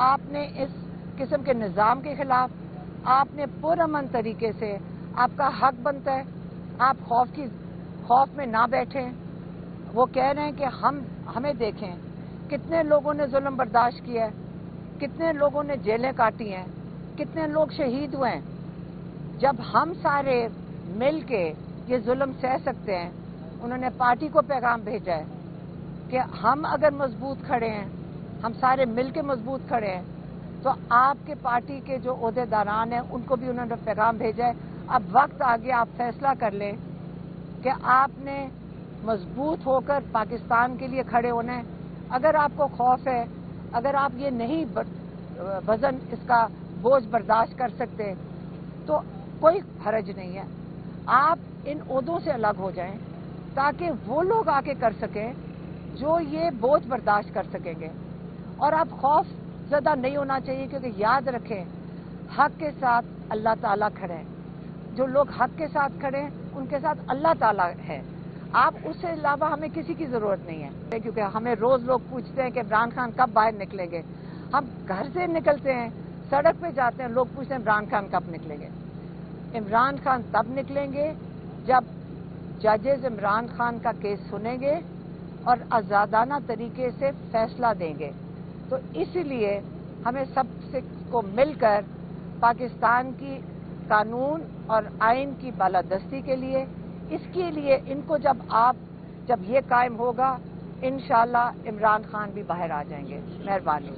आपने इस किस्म के निज़ाम के खिलाफ आपने पुरअमन तरीके से, आपका हक बनता है, आप खौफ में ना बैठें। वो कह रहे हैं कि हमें देखें कितने लोगों ने जुल्म बर्दाश्त किया है, कितने लोगों ने जेलें काटी हैं, कितने लोग शहीद हुए हैं। जब हम सारे मिल के ये जुल्म सह सकते हैं, उन्होंने पार्टी को पैगाम भेजा है कि हम अगर मजबूत खड़े हैं, हम सारे मिल के मजबूत खड़े हैं, तो आपके पार्टी के जो ओहदेदारान हैं उनको भी उन्होंने पैगाम भेजा है। अब वक्त आ गया, आप फैसला कर लें कि आपने मजबूत होकर पाकिस्तान के लिए खड़े होना है। अगर आपको खौफ है, अगर आप ये नहीं वजन इसका बोझ बर्दाश्त कर सकते, तो कोई हरज नहीं है, आप इन ओहदों से अलग हो जाएं ताकि वो लोग आके कर सकें जो ये बोझ बर्दाश्त कर सकेंगे। और आप खौफ ज़्यादा नहीं होना चाहिए, क्योंकि याद रखें हक के साथ अल्लाह ताला खड़े हैं। जो लोग हक के साथ खड़े हैं उनके साथ अल्लाह ताला है। आप उससे अलावा हमें किसी की ज़रूरत नहीं है, क्योंकि हमें रोज़ लोग पूछते हैं कि इमरान खान कब बाहर निकलेंगे। हम घर से निकलते हैं, सड़क पे जाते हैं, लोग पूछते हैं इमरान खान कब निकलेंगे। इमरान खान तब निकलेंगे जब जजेस इमरान खान का केस सुनेंगे और आज़ादाना तरीके से फैसला देंगे। तो इसलिए हमें सबसे को मिलकर पाकिस्तान की कानून और आइन की बालादस्ती के लिए, इसके लिए इनको जब ये कायम होगा, इंशाअल्लाह इमरान खान भी बाहर आ जाएंगे। मेहरबानी।